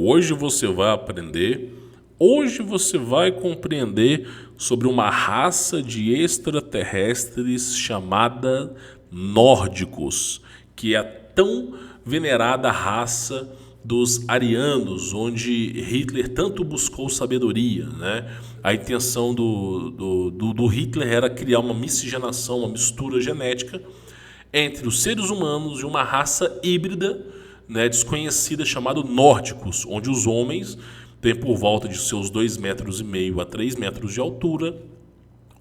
Hoje você vai aprender, hoje você vai compreender sobre uma raça de extraterrestres chamada nórdicos, que é a tão venerada raça dos arianos, onde Hitler tanto buscou sabedoria, né? A intenção do Hitler era criar uma miscigenação, uma mistura genética entre os seres humanos e uma raça híbrida, né, desconhecida, chamada nórdicos, onde os homens têm por volta de seus 2,5 metros a 3 metros de altura,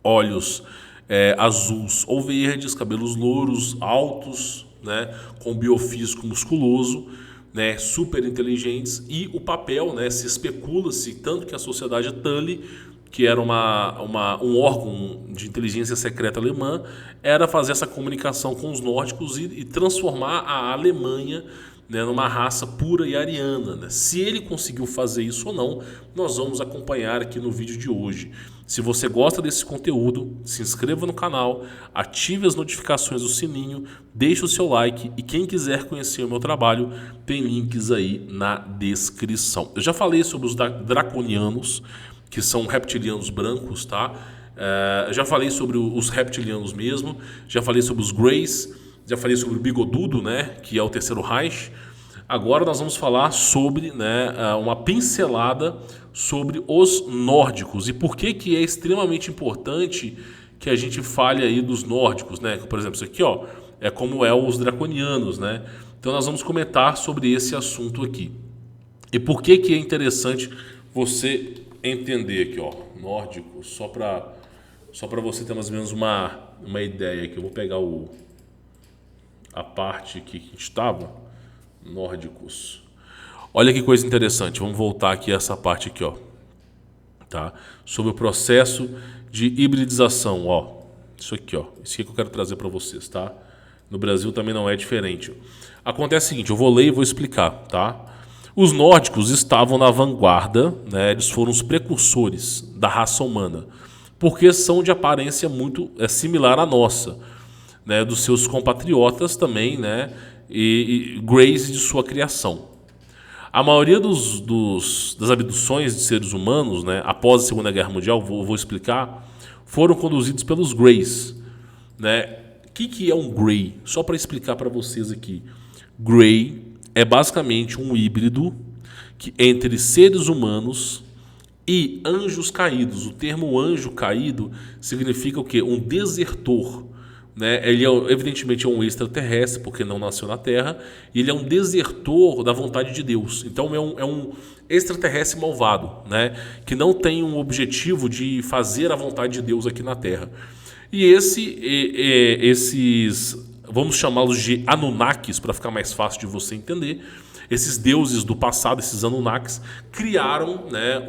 olhos azuis ou verdes, cabelos louros, altos, né, com biofísico musculoso, né, super inteligentes, e o papel, né, se especula-se tanto que a sociedade Tully, que era um órgão de inteligência secreta alemã, era fazer essa comunicação com os nórdicos e transformar a Alemanha, né, numa raça pura e ariana, né? Se ele conseguiu fazer isso ou não, nós vamos acompanhar aqui no vídeo de hoje. Se você gosta desse conteúdo, se inscreva no canal, ative as notificações do sininho, deixe o seu like e quem quiser conhecer o meu trabalho, tem links aí na descrição. Eu já falei sobre os draconianos, que são reptilianos brancos, tá? Já falei sobre os reptilianos mesmo, já falei sobre os Greys, já falei sobre o bigodudo, né, que é o terceiro Reich. Agora nós vamos falar sobre, né, uma pincelada sobre os nórdicos e por que é extremamente importante que a gente fale aí dos nórdicos, né? Por exemplo, isso aqui, ó, é como os draconianos, né? Então nós vamos comentar sobre esse assunto aqui. E por que é interessante você entender aqui, ó, nórdicos, só para você ter mais ou menos uma ideia aqui. Eu vou pegar a parte aqui que estava, nórdicos. Olha que coisa interessante, vamos voltar aqui a essa parte aqui, ó, tá? Sobre o processo de hibridização, ó. Isso aqui, ó, isso aqui que eu quero trazer para vocês, tá? No Brasil também não é diferente. Acontece o seguinte, eu vou ler e vou explicar, tá? Os nórdicos estavam na vanguarda, né? Eles foram os precursores da raça humana, porque são de aparência muito similar à nossa, né, dos seus compatriotas também, né, e Greys de sua criação. A maioria das abduções de seres humanos, né, após a Segunda Guerra Mundial, vou explicar, foram conduzidos pelos Greys, né? O que é um Grey? Só para explicar para vocês aqui. Grey é basicamente um híbrido entre seres humanos e anjos caídos. O termo anjo caído significa o quê? Um desertor. Né? Ele evidentemente é um extraterrestre, porque não nasceu na Terra, e ele é um desertor da vontade de Deus. Então é um extraterrestre malvado, né? Que não tem um objetivo de fazer a vontade de Deus aqui na Terra. E esses, vamos chamá-los de Anunnakis, para ficar mais fácil de você entender, esses deuses do passado, esses Anunnakis, criaram, né,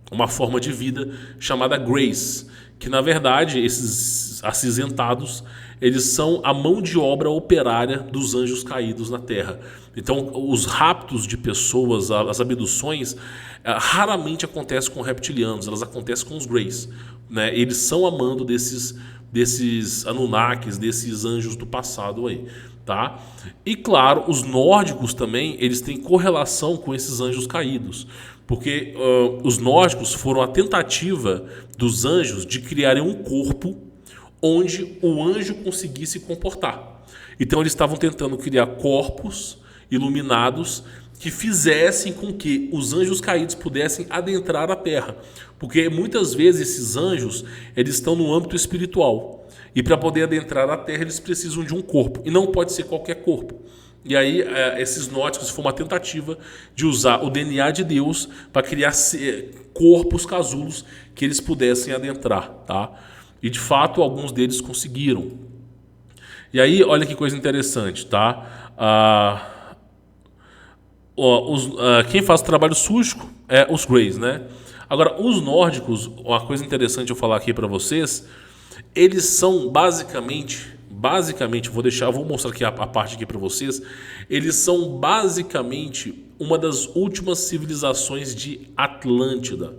uma forma de vida chamada Greys, que na verdade esses acinzentados, eles são a mão de obra operária dos anjos caídos na Terra. Então os raptos de pessoas, as abduções, raramente acontecem com reptilianos, elas acontecem com os Greys, né? Eles são a mando desses Anunnakis, desses anjos do passado aí, tá? E claro, os nórdicos também, eles têm correlação com esses anjos caídos, porque os nórdicos foram a tentativa dos anjos de criarem um corpo onde o anjo conseguisse comportar. Então eles estavam tentando criar corpos iluminados que fizessem com que os anjos caídos pudessem adentrar a Terra, porque muitas vezes esses anjos, eles estão no âmbito espiritual, e para poder adentrar a Terra eles precisam de um corpo, e não pode ser qualquer corpo. E aí esses nórdicos foi uma tentativa de usar o DNA de Deus para criar corpos casulos que eles pudessem adentrar, tá? E de fato alguns deles conseguiram. E aí olha que coisa interessante, tá? Quem faz o trabalho sujo é os Greys, né? Agora os nórdicos, uma coisa interessante eu falar aqui para vocês, eles são basicamente, vou mostrar aqui a parte aqui para vocês. Eles são basicamente uma das últimas civilizações de Atlântida.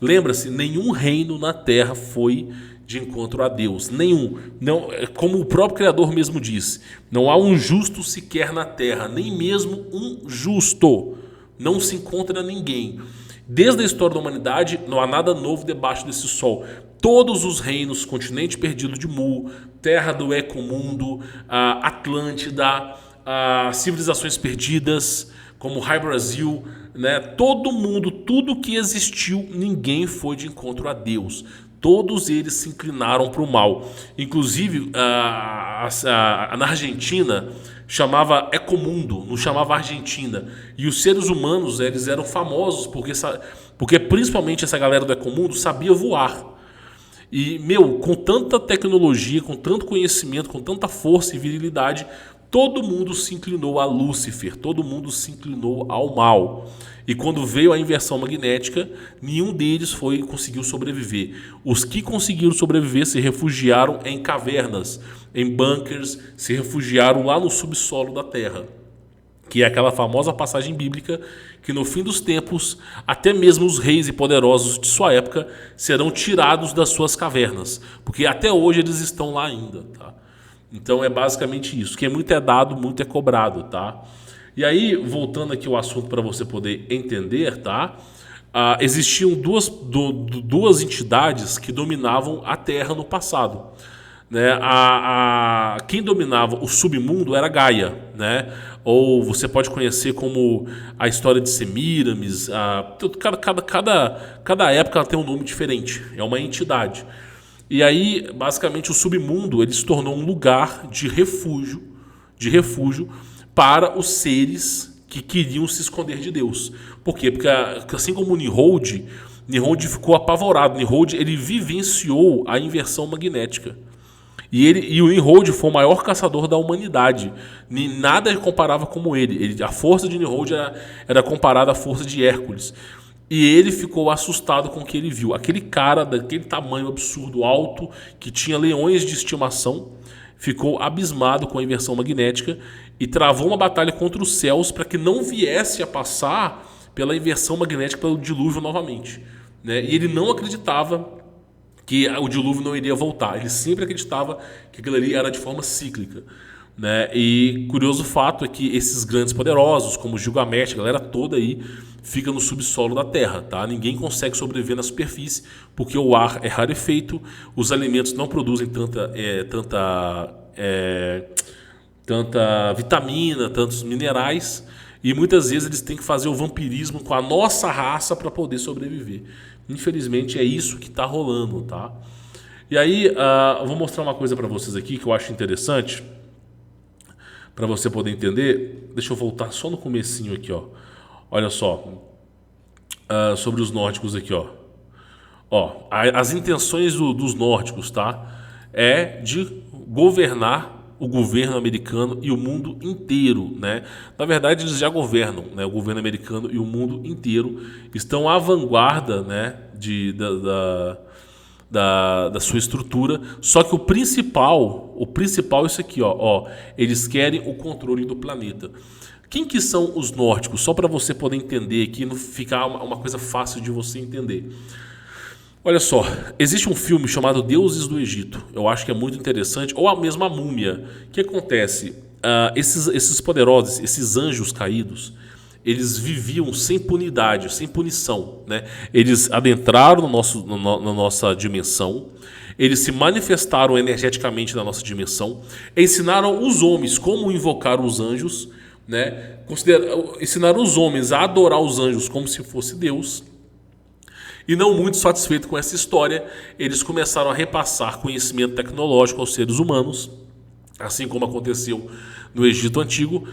Lembra-se, nenhum reino na Terra foi de encontro a Deus, nenhum. Não, como o próprio Criador mesmo disse, não há um justo sequer na Terra, nem mesmo um justo. Não se encontra ninguém. Desde a história da humanidade, não há nada novo debaixo desse sol. Todos os reinos, continente perdido de Mu, terra do Ecomundo, Atlântida, civilizações perdidas, como High Brasil, né? Todo mundo, tudo que existiu, ninguém foi de encontro a Deus. Todos eles se inclinaram para o mal. Inclusive, na Argentina, chamava Ecomundo, não chamava Argentina. E os seres humanos, eles eram famosos porque principalmente essa galera do Ecomundo sabia voar. E, com tanta tecnologia, com tanto conhecimento, com tanta força e virilidade, todo mundo se inclinou a Lúcifer, todo mundo se inclinou ao mal. E quando veio a inversão magnética, nenhum deles conseguiu sobreviver. Os que conseguiram sobreviver se refugiaram em cavernas, em bunkers, se refugiaram lá no subsolo da Terra. Que é aquela famosa passagem bíblica que no fim dos tempos, até mesmo os reis e poderosos de sua época serão tirados das suas cavernas. Porque até hoje eles estão lá ainda, tá? Então é basicamente isso. Que muito é dado, muito é cobrado, tá? E aí, voltando aqui ao assunto para você poder entender, tá? Existiam duas entidades que dominavam a Terra no passado. Né? Quem dominava o submundo era Gaia, né? Ou você pode conhecer como a história de Semíramis. Cada época ela tem um nome diferente, é uma entidade. E aí, basicamente, o submundo ele se tornou um lugar de refúgio para os seres que queriam se esconder de Deus. Por quê? Porque assim como o Nimrod ficou apavorado. Nimrod ele vivenciou a inversão magnética. E o Nimrod foi o maior caçador da humanidade. Nada comparava como ele. A força de Nimrod era comparada à força de Hércules. E ele ficou assustado com o que ele viu. Aquele cara daquele tamanho absurdo, alto, que tinha leões de estimação, ficou abismado com a inversão magnética e travou uma batalha contra os céus para que não viesse a passar pela inversão magnética, pelo dilúvio novamente. Né? E ele não acreditava que o dilúvio não iria voltar. Ele sempre acreditava que aquilo ali era de forma cíclica. Né? E curioso fato é que esses grandes poderosos, como Gilgamesh, a galera toda aí, fica no subsolo da Terra. Tá? Ninguém consegue sobreviver na superfície porque o ar é rarefeito, os alimentos não produzem tanta vitamina, tantos minerais, e muitas vezes eles têm que fazer o vampirismo com a nossa raça para poder sobreviver. Infelizmente é isso que está rolando, tá? E aí eu vou mostrar uma coisa para vocês aqui que eu acho interessante para você poder entender. Deixa eu voltar só no comecinho aqui, ó. Olha só, sobre os nórdicos aqui, ó. As intenções dos nórdicos, tá? É de governar o governo americano e o mundo inteiro, né? Na verdade, eles já governam, né? O governo americano e o mundo inteiro estão à vanguarda, né? Da sua estrutura. Só que o principal é isso aqui, ó. Eles querem o controle do planeta. Quem que são os nórdicos? Só para você poder entender aqui, não ficar uma coisa fácil de você entender. Olha só, existe um filme chamado Deuses do Egito. Eu acho que é muito interessante. Ou a mesma Múmia. O que acontece? Esses poderosos, esses anjos caídos, eles viviam sem punidade, sem punição. Né? Eles adentraram na nossa dimensão. Eles se manifestaram energeticamente na nossa dimensão. Ensinaram os homens como invocar os anjos. Né? Ensinaram os homens a adorar os anjos como se fosse Deus. E não muito satisfeito com essa história, eles começaram a repassar conhecimento tecnológico aos seres humanos, assim como aconteceu no Egito Antigo,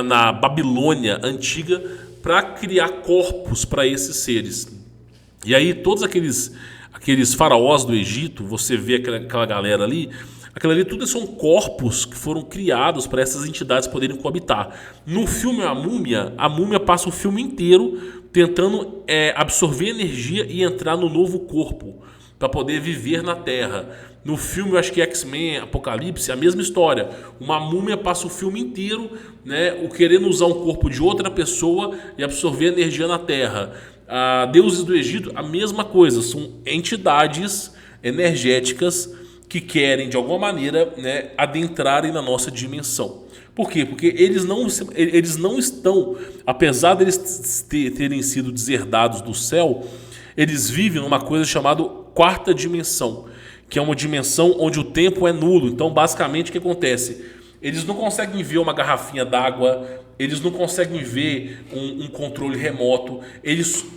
na Babilônia Antiga, para criar corpos para esses seres. E aí todos aqueles faraós do Egito, você vê aquela galera ali, aquilo ali tudo são corpos que foram criados para essas entidades poderem coabitar. No filme A Múmia passa o filme inteiro tentando absorver energia e entrar no novo corpo para poder viver na Terra. No filme, eu acho que X-Men, Apocalipse, a mesma história. Uma múmia passa o filme inteiro, né, querendo usar um corpo de outra pessoa e absorver energia na Terra. Deuses do Egito, a mesma coisa. São entidades energéticas que querem, de alguma maneira, né, adentrarem na nossa dimensão. Por quê? Porque eles não estão, apesar deles terem sido deserdados do céu, eles vivem numa coisa chamada quarta dimensão, que é uma dimensão onde o tempo é nulo. Então, basicamente, o que acontece? Eles não conseguem ver uma garrafinha d'água, eles não conseguem ver um controle remoto.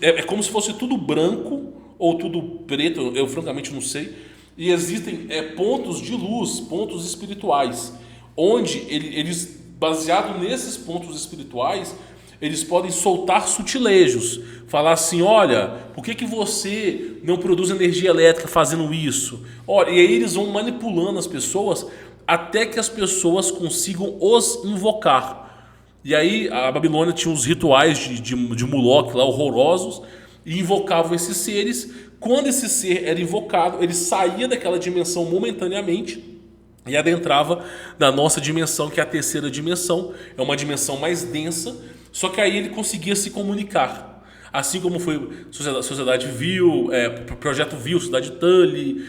É como se fosse tudo branco ou tudo preto, eu francamente não sei. E existem pontos de luz, pontos espirituais, onde eles, baseado nesses pontos espirituais, eles podem soltar sortilejos, falar assim, olha, por que você não produz energia elétrica fazendo isso? Olha, e aí eles vão manipulando as pessoas até que as pessoas consigam os invocar. E aí a Babilônia tinha uns rituais de Moloque lá horrorosos e invocavam esses seres. Quando esse ser era invocado, ele saía daquela dimensão momentaneamente e adentrava na nossa dimensão, que é a terceira dimensão. É uma dimensão mais densa, só que aí ele conseguia se comunicar. Assim como foi Sociedade Vil, Projeto Vil, Cidade Tully,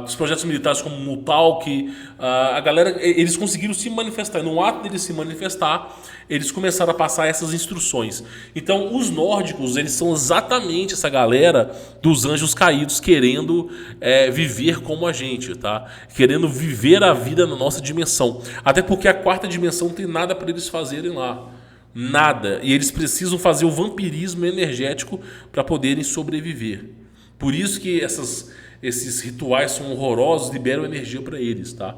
os projetos militares como Mutalk, a galera, eles conseguiram se manifestar. E no ato deles se manifestar, eles começaram a passar essas instruções. Então, os nórdicos, eles são exatamente essa galera dos anjos caídos querendo viver como a gente, tá? Querendo viver a vida na nossa dimensão. Até porque a quarta dimensão não tem nada para eles fazerem lá. Nada. E eles precisam fazer o vampirismo energético para poderem sobreviver. Por isso que esses rituais são horrorosos, liberam energia para eles, tá?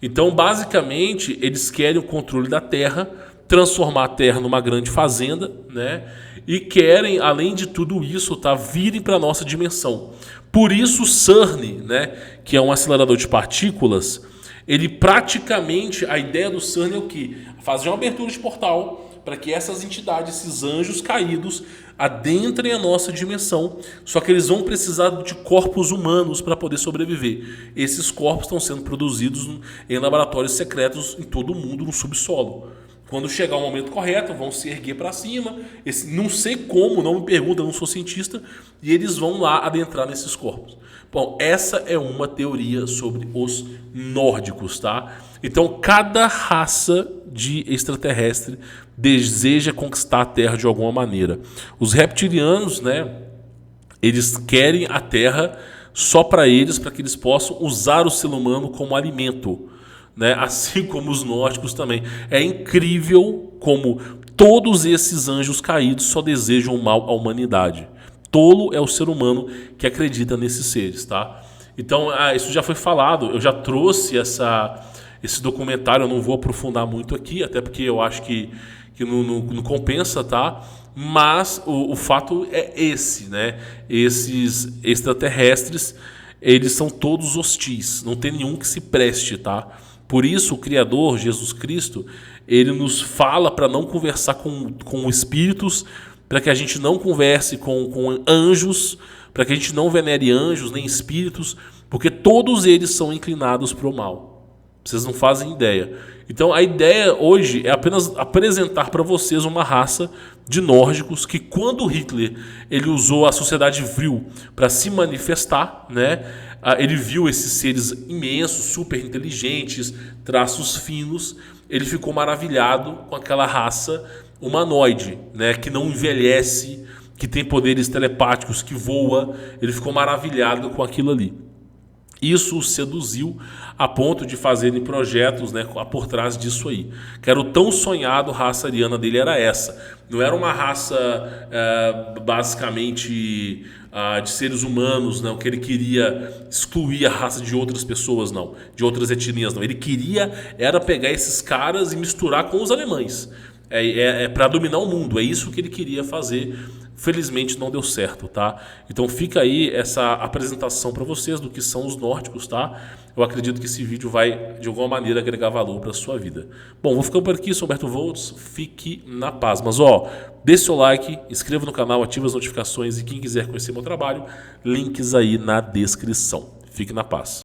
Então, basicamente, eles querem o controle da Terra, transformar a Terra numa grande fazenda, né? E querem, além de tudo isso, tá, virem para a nossa dimensão. Por isso o CERN, né, que é um acelerador de partículas, ele praticamente, a ideia do CERN é o quê? Fazer uma abertura de portal para que essas entidades, esses anjos caídos, adentrem a nossa dimensão. Só que eles vão precisar de corpos humanos para poder sobreviver. Esses corpos estão sendo produzidos em laboratórios secretos em todo o mundo, no subsolo. Quando chegar o momento correto, vão se erguer para cima. Não sei como, não me pergunta, eu não sou cientista. E eles vão lá adentrar nesses corpos. Bom, essa é uma teoria sobre os nórdicos, tá? Então, cada raça de extraterrestre deseja conquistar a Terra de alguma maneira. Os reptilianos, né? Eles querem a Terra só para eles que eles possam usar o ser humano como alimento, né? Assim como os nórdicos também. É incrível como todos esses anjos caídos só desejam o mal à humanidade. Tolo é o ser humano que acredita nesses seres, tá? Então, isso já foi falado. Eu já trouxe esse documentário. Eu não vou aprofundar muito aqui, até porque eu acho que não compensa, tá? Mas o fato é esse, né? Esses extraterrestres, eles são todos hostis. Não tem nenhum que se preste, tá? Por isso, o Criador, Jesus Cristo, ele nos fala para não conversar com espíritos, para que a gente não converse com anjos, para que a gente não venere anjos nem espíritos, porque todos eles são inclinados para o mal. Vocês não fazem ideia. Então a ideia hoje é apenas apresentar para vocês uma raça de nórdicos que, quando Hitler ele usou a sociedade Vril para se manifestar, né, ele viu esses seres imensos, super inteligentes, traços finos, ele ficou maravilhado com aquela raça humanoide, né, que não envelhece, que tem poderes telepáticos, que voa. Ele ficou maravilhado com aquilo ali. Isso o seduziu a ponto de fazerem projetos, né, por trás disso aí. Que era o tão sonhado raça ariana dele, era essa. Não era uma raça basicamente de seres humanos, não, que ele queria excluir a raça de outras pessoas, não, de outras etnias, não. Ele queria era pegar esses caras e misturar com os alemães. Para dominar o mundo, é isso que ele queria fazer. Felizmente não deu certo, tá? Então fica aí essa apresentação para vocês do que são os nórdicos, tá? Eu acredito que esse vídeo vai, de alguma maneira, agregar valor para sua vida. Bom, vou ficando por aqui, sou Humberto Voltz, fique na paz. Mas, deixe seu like, inscreva no canal, ative as notificações e quem quiser conhecer meu trabalho, links aí na descrição. Fique na paz.